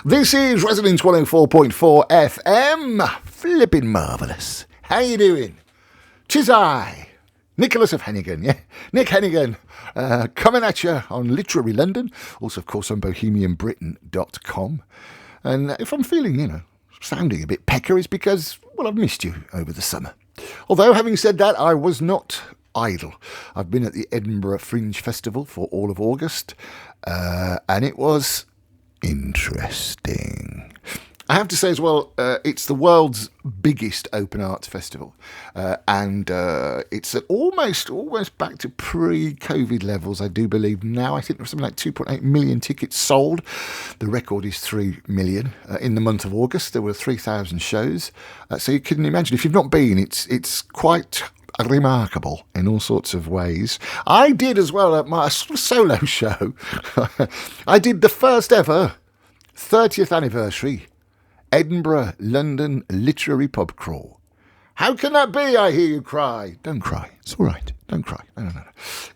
This is Resonance 104.4 FM. Flipping marvellous. How you doing? 'Tis I, Nicholas of Hennegan, yeah? Nick Hennegan, coming at you on Literary London, also, of course, on bohemianbritain.com. And if I'm feeling, sounding a bit pecker, it's because, well, I've missed you over the summer. Although, having said that, I was not idle. I've been at the Edinburgh Fringe Festival for all of August, and it was interesting. I have to say as well, it's the world's biggest open arts festival, and it's at almost back to pre-COVID levels, I do believe now. I think there was something like 2.8 million tickets sold. The record is 3 million. In the month of August, there were 3,000 shows. So you can imagine, if you've not been, it's quite remarkable in all sorts of ways. I did as well at my solo show. I did the first ever 30th anniversary Edinburgh London Literary Pub Crawl. How can that be, I hear you cry? Don't cry. It's all right. Don't cry. No.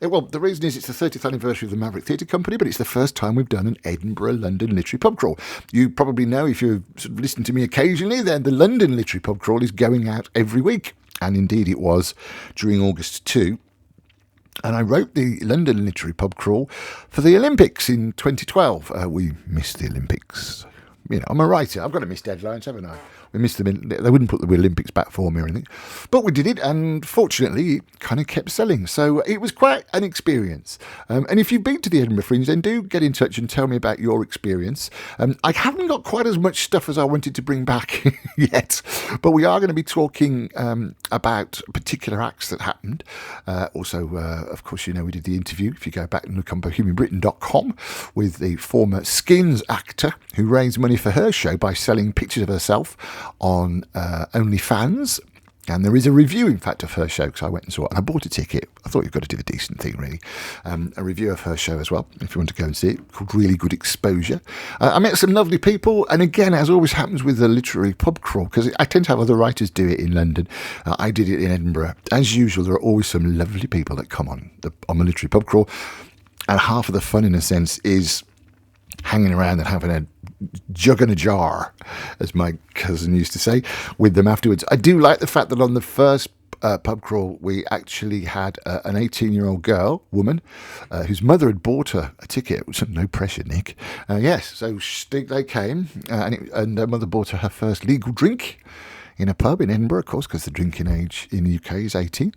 Well, the reason is it's the 30th anniversary of the Maverick Theatre Company, but it's the first time we've done an Edinburgh London Literary Pub Crawl. You probably know, if you've sort of listened to me occasionally, then the London Literary Pub Crawl is going out every week. And indeed it was during August too. And I wrote the London Literary Pub Crawl for the Olympics in 2012. We missed the Olympics. I'm a writer. I've got to miss deadlines, haven't I? We missed them. They wouldn't put the Olympics back for me or anything. But we did it, and fortunately, it kind of kept selling. So it was quite an experience. And if you've been to the Edinburgh Fringe, then do get in touch and tell me about your experience. I haven't got quite as much stuff as I wanted to bring back yet, but we are going to be talking about particular acts that happened. Also, of course, we did the interview, if you go back and look on bohemianbritain.com, with the former Skins actor who raised money for her show by selling pictures of herself on OnlyFans. And there is a review, in fact, of her show, because I went and saw it, and I bought a ticket. I thought you've got to do a decent thing, really. A review of her show as well, if you want to go and see it, called Really Good Exposure. I met some lovely people, and again, as always happens with the literary pub crawl, because I tend to have other writers do it in London. I did it in Edinburgh. As usual, there are always some lovely people that come on the literary pub crawl, and half of the fun, in a sense, is hanging around and having a jug and a jar, as my cousin used to say, with them afterwards. I do like the fact that on the first pub crawl, we actually had an 18-year-old woman, whose mother had bought her a ticket. It was no pressure, Nick. Yes, so they came, and her mother bought her first legal drink in a pub in Edinburgh, of course, because the drinking age in the UK is 18.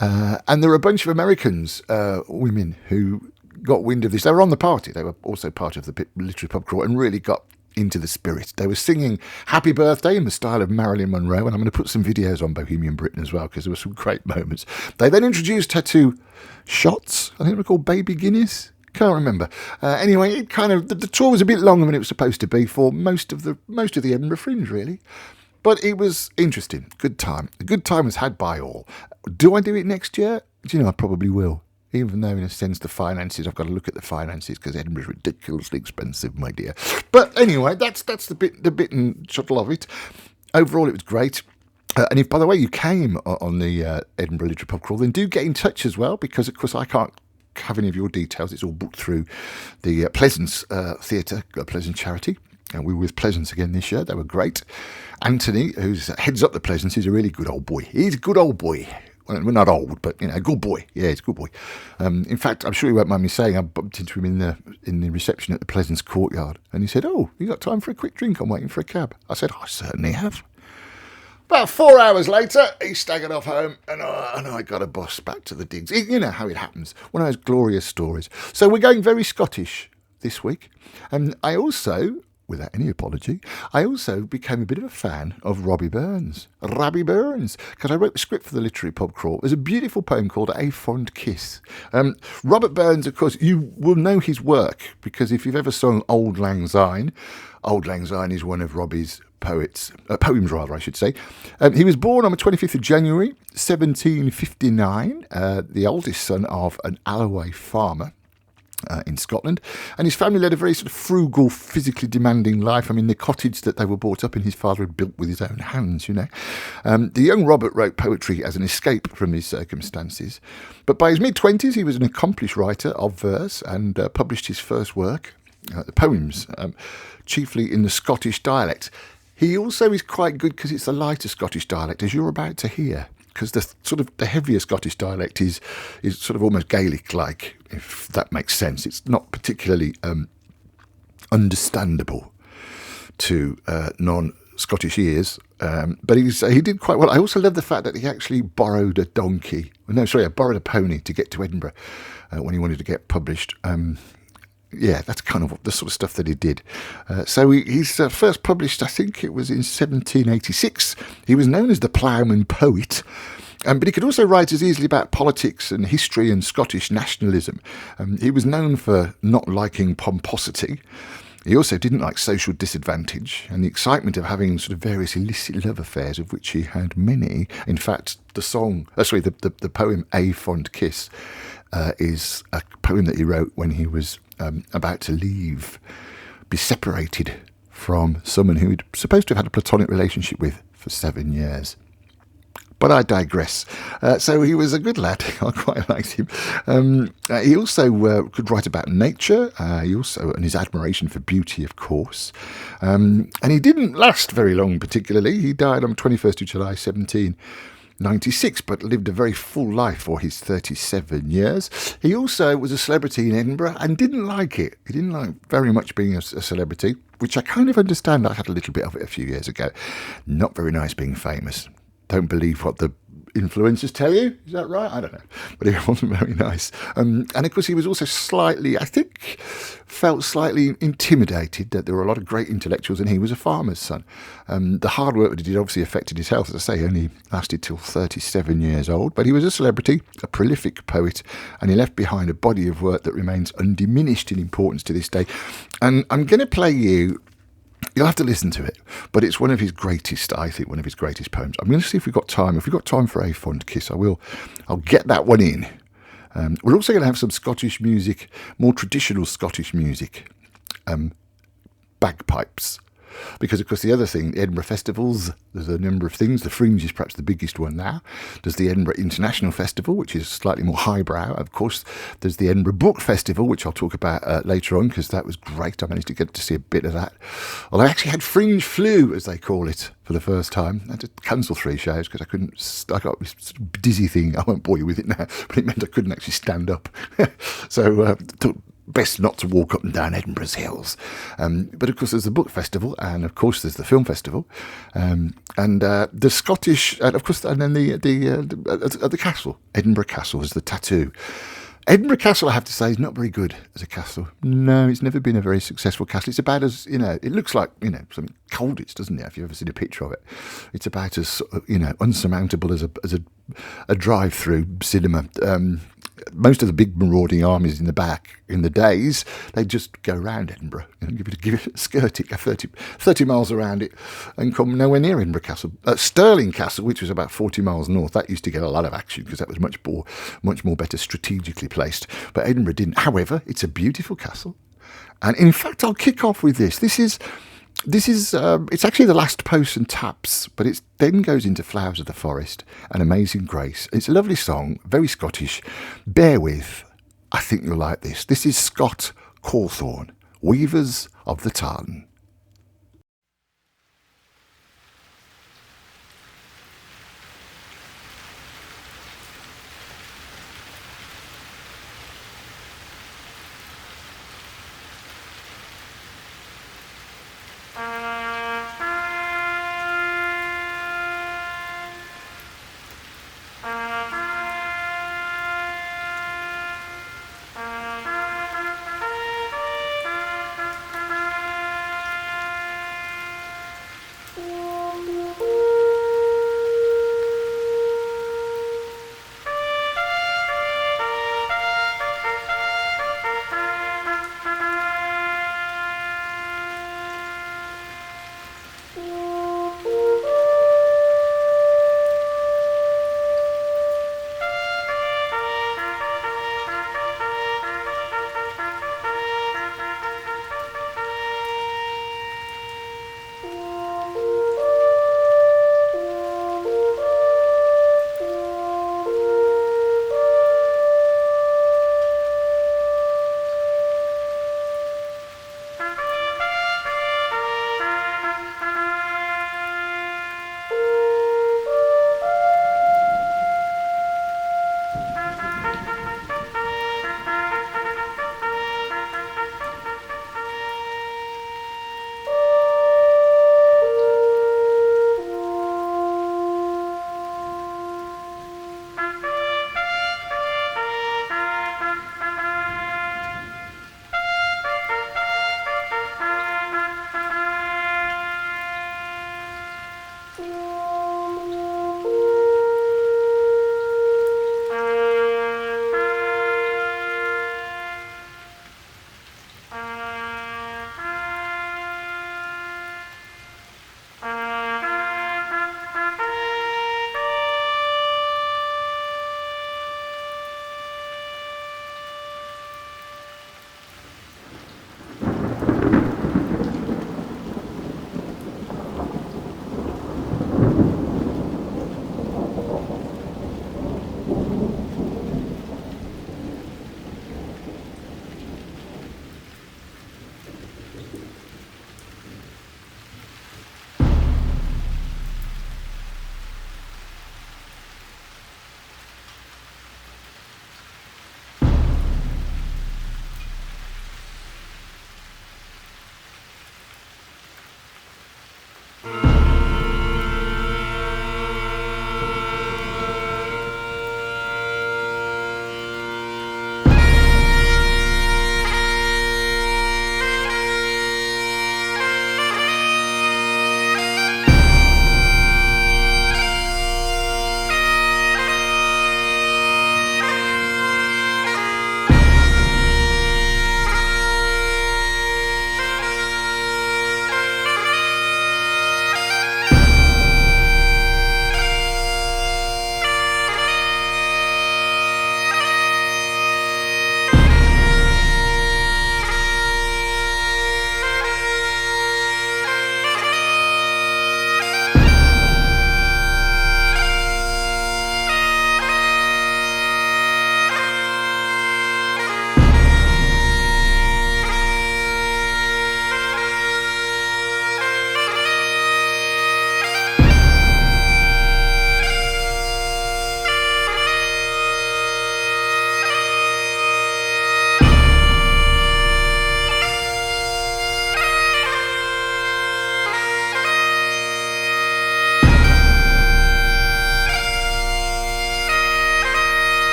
And there were a bunch of Americans, women, who got wind of this. They were on the party. They were also part of the literary pub crawl and really got into the spirit. They were singing Happy Birthday in the style of Marilyn Monroe, and I'm going to put some videos on Bohemian Britain as well, because there were some great moments. They then introduced her to shots. I think they were called Baby Guinness. Can't remember. Anyway, it kind of the tour was a bit longer than it was supposed to be for most of the Edinburgh Fringe, really. But it was interesting. Good time. A good time was had by all. Do I do it next year? I probably will. Even though, in a sense, the finances, I've got to look at the finances, because Edinburgh's ridiculously expensive, my dear. But anyway, that's the bit and shuttle of it. Overall, it was great. And if, by the way, you came on the Edinburgh Literary Pub Crawl, then do get in touch as well, because, of course, I can't have any of your details. It's all booked through the Pleasance Theatre, Pleasance Charity. And we were with Pleasance again this year. They were great. Anthony, who heads up the Pleasance, is a really good old boy. He's a good old boy. Well, not old, but a good boy. Yeah, he's a good boy. In fact, I'm sure he won't mind me saying, I bumped into him in the reception at the Pleasance Courtyard, and he said, "Oh, you got time for a quick drink? I'm waiting for a cab." I said, "I certainly have." About 4 hours later, he staggered off home, and I got a bus back to the digs. You know how it happens. One of those glorious stories. So we're going very Scottish this week, and I also, without any apology, I also became a bit of a fan of Rabbie Burns, because I wrote the script for the Literary Pub Crawl. There's a beautiful poem called A Fond Kiss. Robert Burns, of course, you will know his work, because if you've ever sung Auld Lang Syne is one of Robbie's poems, I should say. He was born on the 25th of January, 1759, the oldest son of an Alloway farmer in Scotland, and his family led a very sort of frugal, physically demanding life. I mean, the cottage that they were brought up in, his father had built with his own hands, The young Robert wrote poetry as an escape from these circumstances, but by his mid-20s he was an accomplished writer of verse and published his first work, the poems, chiefly in the Scottish dialect. He also is quite good because it's a lighter Scottish dialect, as you're about to hear. Because the sort of the heavier Scottish dialect is sort of almost Gaelic-like, if that makes sense. It's not particularly understandable to non-Scottish ears, but he did quite well. I also love the fact that he actually borrowed a donkey. No, sorry, I borrowed a pony to get to Edinburgh when he wanted to get published. Yeah, that's kind of the sort of stuff that he did. So he's first published, I think it was in 1786. He was known as the Ploughman Poet, but he could also write as easily about politics and history and Scottish nationalism. He was known for not liking pomposity. He also didn't like social disadvantage and the excitement of having sort of various illicit love affairs, of which he had many. In fact, the poem A Fond Kiss is a poem that he wrote when he was about to be separated from someone who he'd supposed to have had a platonic relationship with for 7 years. But I digress. So he was a good lad. I quite liked him. He also could write about nature. And his admiration for beauty, of course. And he didn't last very long, particularly. He died on 21st of July, 1796, but lived a very full life for his 37 years. He also was a celebrity in Edinburgh and didn't like it. He didn't like very much being a celebrity, which I kind of understand. I had a little bit of it a few years ago. Not very nice being famous. Don't believe what the influencers tell you. Is that right? I don't know. But it wasn't very nice. And of course, he was also felt slightly intimidated that there were a lot of great intellectuals and he was a farmer's son. The hard work that he did obviously affected his health. As I say, he only lasted till 37 years old. But he was a celebrity, a prolific poet, and he left behind a body of work that remains undiminished in importance to this day. And I'm going to play you. You'll have to listen to it, but it's one of his greatest, I think, one of his greatest poems. I'm going to see if we've got time. If we've got time for A Fond Kiss, I'll get that one in. We're also going to have some Scottish music, more traditional Scottish music, bagpipes. Because, of course, the other thing, the Edinburgh festivals, there's a number of things. The Fringe is perhaps the biggest one now. There's the Edinburgh International Festival, which is slightly more highbrow. Of course, there's the Edinburgh Book Festival, which I'll talk about later on, because that was great. I managed to get to see a bit of that. Although I actually had Fringe flu, as they call it, for the first time. I had to cancel 3 shows because I got this sort of dizzy thing. I won't bore you with it now, but it meant I couldn't actually stand up. So best not to walk up and down Edinburgh's hills. But of course there's the book festival, and of course there's the film festival, and the Scottish, and of course, and then the castle, Edinburgh Castle, is the tattoo. Edinburgh Castle, I have to say, is not very good as a castle. No, it's never been a very successful castle. It's about as, it looks like, something Colditz, doesn't it, if you've ever seen a picture of it. It's about as, unsurmountable as a drive-through cinema. Most of the big marauding armies in the back, in the days, they just go around Edinburgh, give it a skirt it, go 30 miles around it, and come nowhere near Edinburgh Castle. Stirling Castle, which was about 40 miles north, that used to get a lot of action because that was much more better strategically placed. But Edinburgh didn't. However, it's a beautiful castle, and in fact, I'll kick off with this. This is it's actually the last Posts and Taps, but it then goes into Flowers of the Forest and Amazing Grace. It's a lovely song, very Scottish. Bear with, I think you'll like this. This is Scott Cawthorne, Weavers of the Tartan.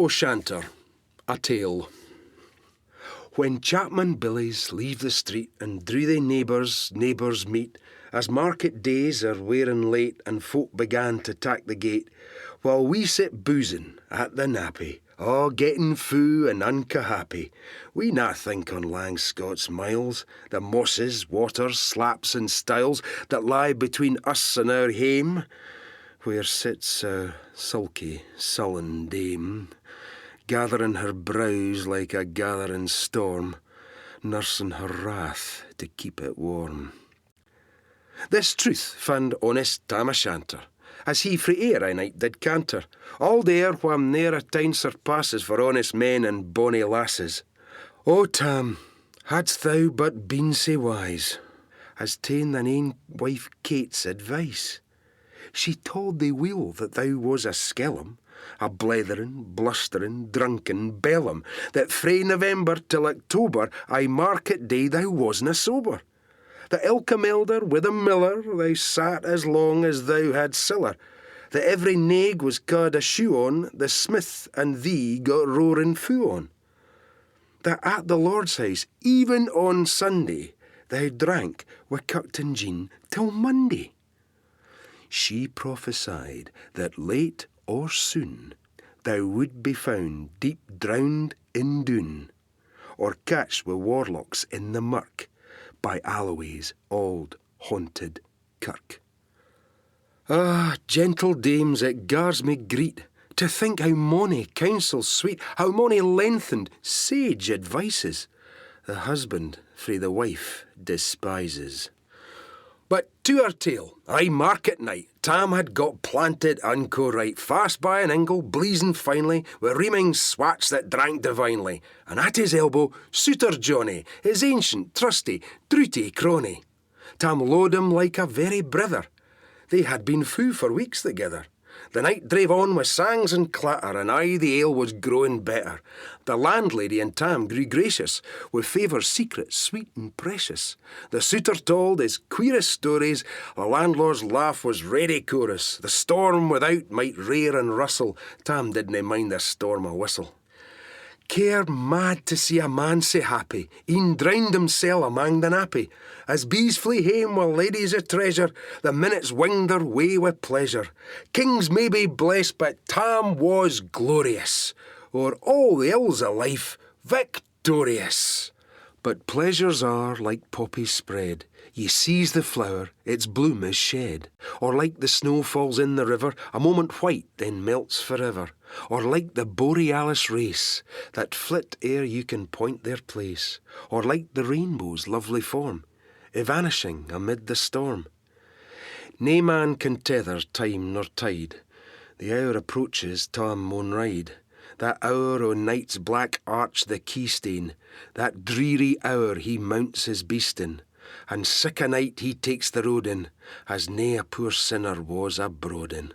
O'Shanter, a tale. When chapman billies leave the street and drew they neighbours meet, as market days are wearing late and folk began to tack the gate, while we sit boozing at the nappy, getting fou and unca happy, we na think on lang Scots miles, the mosses, waters, slaps and stiles that lie between us and our hame, where sits a sulky, sullen dame, gathering her brows like a gathering storm, nursing her wrath to keep it warm. This truth fand honest Tam O'Shanter, as he frae air I night did canter, all there wham ne'er a time surpasses for honest men and bonny lasses. O Tam, hadst thou but been sae wise, as ta'en thine ain wife Kate's advice, she told thee weel that thou was a skellum, a blethering, blustering, drunken bellum, that frae November till October, aye market day thou wasna sober. That ilka melder with a miller thou sat as long as thou had siller, that every naig was ca'd a shoe on, the smith and thee got roaring fou on. That at the Lord's house, even on Sunday, thou drank wi' Curtin Jean till Monday. She prophesied that late or soon thou would be found deep drowned in Doon, or catched wi' warlocks in the murk, by Alloway's old haunted kirk. Ah, gentle dames, it gars me greet, to think how mony counsels sweet, how mony lengthened, sage advices, the husband frae the wife despises. But to our tale, aye market night, Tam had got planted unco right, fast by an ingle, bleezing finely, wi' reaming swats that drank divinely, and at his elbow, Suitor Johnny, his ancient, trusty, drooty crony. Tam lo'ed him like a very brither. They had been fou for weeks together. The night drave on with sangs and clatter, and aye the ale was growing better. The landlady and Tam grew gracious, with favours secret, sweet and precious. The suitor told his queerest stories, the landlord's laugh was ready chorus. The storm without might rear and rustle, Tam didna mind the storm a whistle. Care mad to see a man sae happy, e'en drowned himsel amang the nappy. As bees flee hame while ladies a treasure, the minutes winged their way with pleasure. Kings may be blessed, but Tam was glorious, o'er all the ills of life, victorious. But pleasures are like poppies spread, ye seize the flower, its bloom is shed. Or like the snow falls in the river, a moment white, then melts forever. Or like the borealis race, that flit ere you can point their place. Or like the rainbow's lovely form, evanishing amid the storm. Nae man can tether time nor tide, the hour approaches Tam maun ride. That hour o' night's black arch the keystane, that dreary hour he mounts his beast in, and sick a night he takes the road in, as nae a poor sinner was abroad in.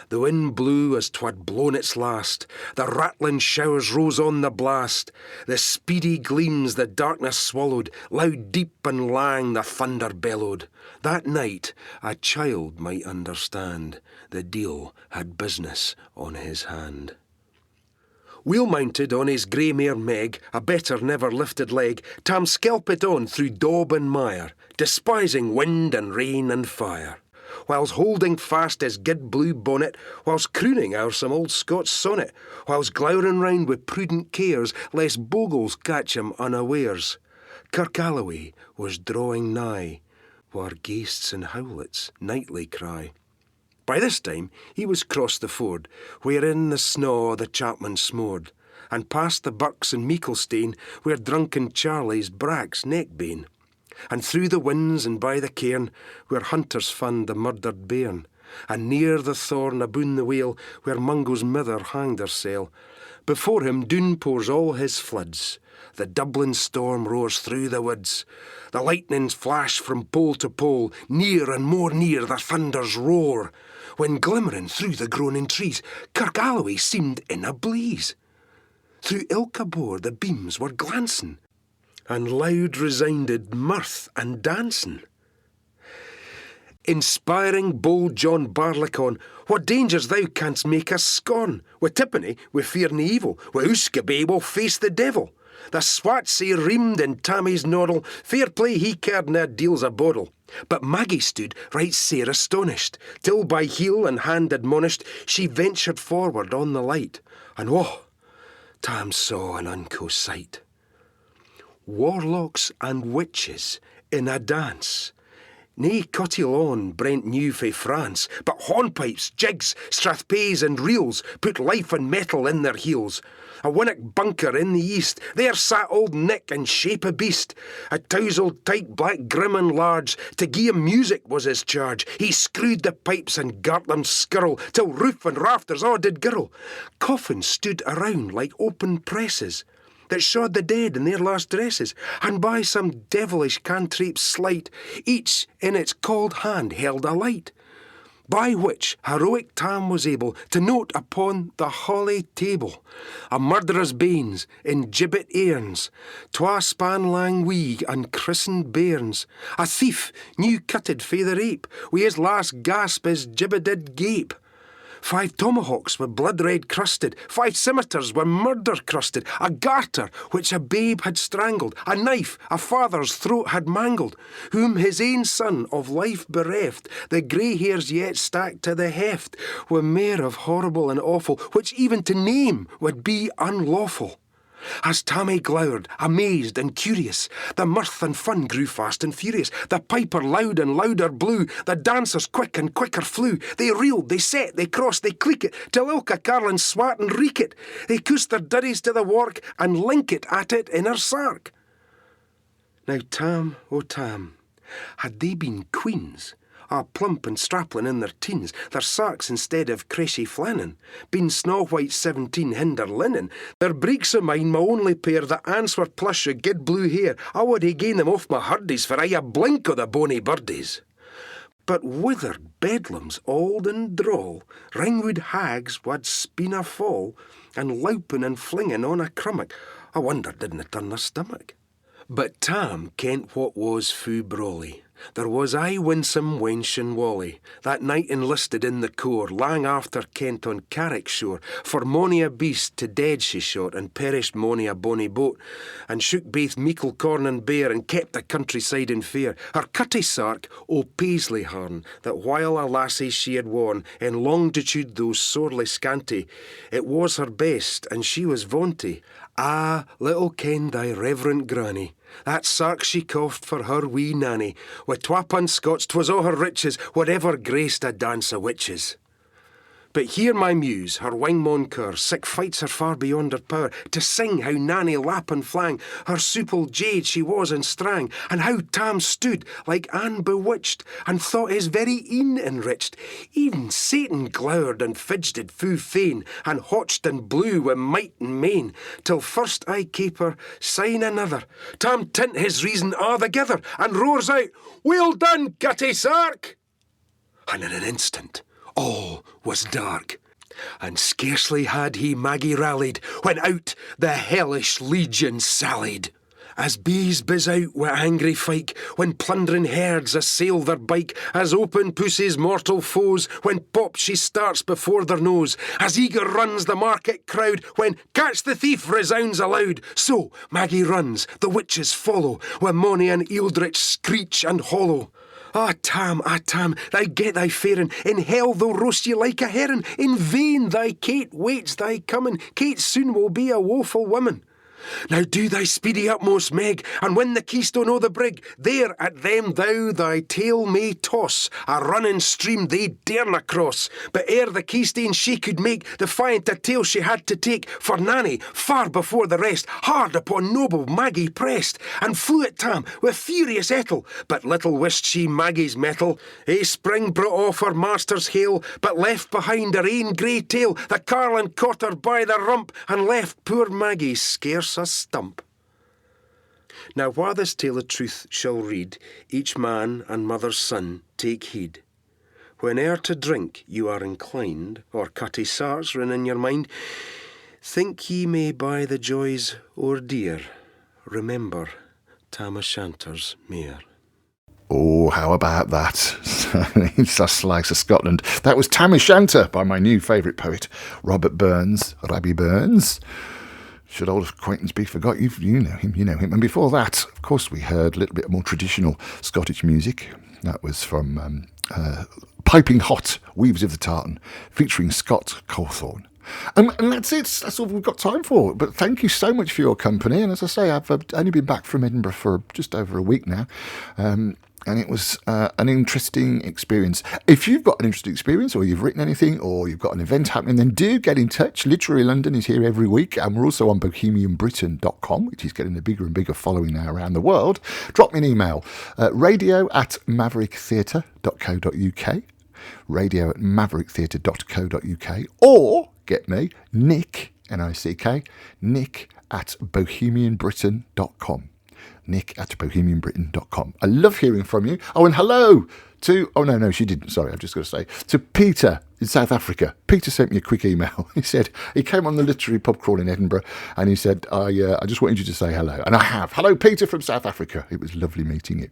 The wind blew as 'twad blown its last, the rattling showers rose on the blast, the speedy gleams the darkness swallowed, loud deep and lang the thunder bellowed. That night a child might understand, the deil had business on his hand. Wheel mounted on his grey mare Meg, a better never lifted leg, Tam skelpit on through daub and mire, despising wind and rain and fire. Whilst holding fast his gid blue bonnet, whilst crooning o'er some old Scots sonnet, whilst glowering round with prudent cares, lest bogles catch him unawares. Kirk Alloway was drawing nigh, whar ghaists and howlets nightly cry. By this time he was crossed the ford, wherein the snaw the chapman smored, and past the Bucks and Meeklestane, where drunken Charlie's brack's neck bane, and through the winds and by the cairn, where hunters fand the murdered bairn, and near the thorn aboon the whale, where Mungo's mither hanged hersel. Before him Doon pours all his floods, the Dublin storm roars through the woods, the lightnings flash from pole to pole, near and more near the thunders roar, when glimmering through the groaning trees, Kirk Alloway seemed in a blaze. Through ilka bore the beams were glancing, and loud resounded mirth and dancing. Inspiring bold John Barleycorn, what dangers thou canst make us scorn. Wi' tippenny, we fear nae evil, wi' Ooskaby we'll face the devil. The swat sae reamed in Tammy's noddle, fair play he cared nae deals a boddle. But Maggie stood right sair astonished, till by heel and hand admonished, she ventured forward on the light. And whoa, Tam saw an unco sight. Warlocks and witches in a dance. Nae cotillon Brent knew fae France, but hornpipes, jigs, strathpays and reels put life and metal in their heels. A winnock bunker in the east, there sat old Nick in shape a beast. A touzled tight black grim and large, to gie him music was his charge. He screwed the pipes and gart them skirl, till roof and rafters all did girl. Coffins stood around like open presses, that shod the dead in their last dresses, and by some devilish cantrip sleight, each in its cauld hand held a light, by which heroic Tam was able to note upon the holly table a murderer's banes in gibbet airns, twa span lang wee unchristened bairns, a thief new cutted fae the rape, wi' his last gasp his gibbet did gape. 5 tomahawks were blood-red crusted, 5 scimitars were murder-crusted, a garter which a babe had strangled, a knife a father's throat had mangled, whom his ain son of life bereft, the grey hairs yet stacked to the heft, were mair of horrible and awful, which even to name would be unlawful. As Tammy glowered, amazed and curious, the mirth and fun grew fast and furious. The piper loud and louder blew, the dancers quick and quicker flew. They reeled, they set, they crossed, they cleek it, till ilka carlin swat and reek it. They coosed their duddies to the wark, and link it at it in her sark. Now Tam, oh Tam, had they been queens, a plump and strappling in their teens, their sarks instead of creshy flannin, been snaw-white 17 hinder linen, their breeks o' mine my only pair, that ance were plush o' gid blue hair, I would hae gain them off my hurdies, for aye a blink o' the bonny birdies. But withered bedlams auld and droll, ringwood hags wad speen a fall, and loupin' and flingin' on a crummock, I wonder didna turn their stomach. But Tam kent what was fou brawly. There was aye winsome wench and Wally, that night enlisted in the corps, lang after Kent on Carrick shore, for mony a beast to dead she shot, and perished mony a bonny boat, and shook baith meikle corn and bear, and kept the countryside in fear. Her cutty sark, o Paisley harn, that while a lassie she had worn, in longitude though sorely scanty, it was her best, and she was vaunty. Ah, little ken thy reverent granny, that sark she coughed for her wee nanny. With 2 Scots 'twas o' her riches, whatever graced a dance o' witches. But here my muse, her wingmon cur, sick fights her far beyond her power, to sing how Nanny lap and flang, her supple jade she was and strang, and how Tam stood like Anne bewitched, and thought his very een enriched. Even Satan glowered and fidgeted fou fain, and hotched and blew wi' might and main, till first I caper, syne another. Tam tint his reason a'thegither, and roars out, "Well done, cutty sark!" And in an instant all was dark, and scarcely had he Maggie rallied, when out the hellish legion sallied. As bees bizz out wi' angry fyke, when plundering herds assail their bike, as open pussy's mortal foes, when pop she starts before their nose, as eager runs the market crowd, when "Catch the thief" resounds aloud, so Maggie runs, the witches follow, wi' mony an ealdritch screech and hollow. Ah, Tam, thou get thy faring, in hell they'll roast ye like a herring, in vain thy Kate waits thy coming, Kate soon will be a woeful woman. Now do thy speedy utmost, Meg, and win the keystone o' the brig. There at them thou thy tail may toss, a running stream they darena cross. But ere the keystone she could make, defiant a tail she had to take, for Nanny, far before the rest, hard upon noble Maggie pressed, and flew at Tam with furious ettle. But little wist she Maggie's mettle. A spring brought off her master's hail, but left behind her ain grey tail. The carlin caught her by the rump, and left poor Maggie scarce a stump. Now while this tale of truth shall read, each man and mother's son take heed. Whene'er to drink you are inclined, or cutty sarks run in your mind, think ye may buy the joys o'er dear, remember Tam O'Shanter's mare. Oh, how about that? in Sussex of Scotland. That was Tam O'Shanter by my new favourite poet, Rabbie Burns. Should old acquaintance be forgot? You know him. And before that, of course, we heard a little bit more traditional Scottish music. That was from Piping Hot, Weaves of the Tartan, featuring Scott Cawthorne. And that's it. That's all we've got time for. But thank you so much for your company. And as I say, I've only been back from Edinburgh for just over a week now. And it was an interesting experience. If you've got an interesting experience, or you've written anything, or you've got an event happening, then do get in touch. Literary London is here every week, and we're also on bohemianbritain.com, which is getting a bigger and bigger following now around the world. Drop me an email, radio@mavericktheatre.co.uk, radio@mavericktheatre.co.uk, or get me, Nick, N-I-C-K, nick@bohemianbritain.com. nick@bohemianbritain.com. I love hearing from you. Oh, and hello to... Oh, no, she didn't. Sorry, I've just got to say. To Peter in South Africa. Peter sent me a quick email. He said he came on the literary pub crawl in Edinburgh, and he said, I just wanted you to say hello. And I have. Hello, Peter from South Africa. It was lovely meeting you.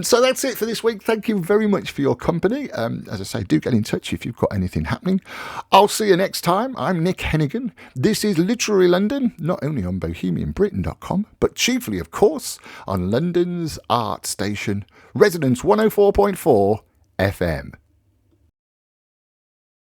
So that's it for this week. Thank you very much for your company. As I say, do get in touch if you've got anything happening. I'll see you next time. I'm Nick Hennegan. This is Literary London, not only on bohemianbritain.com, but chiefly, of course, on London's art station, Resonance 104.4 FM.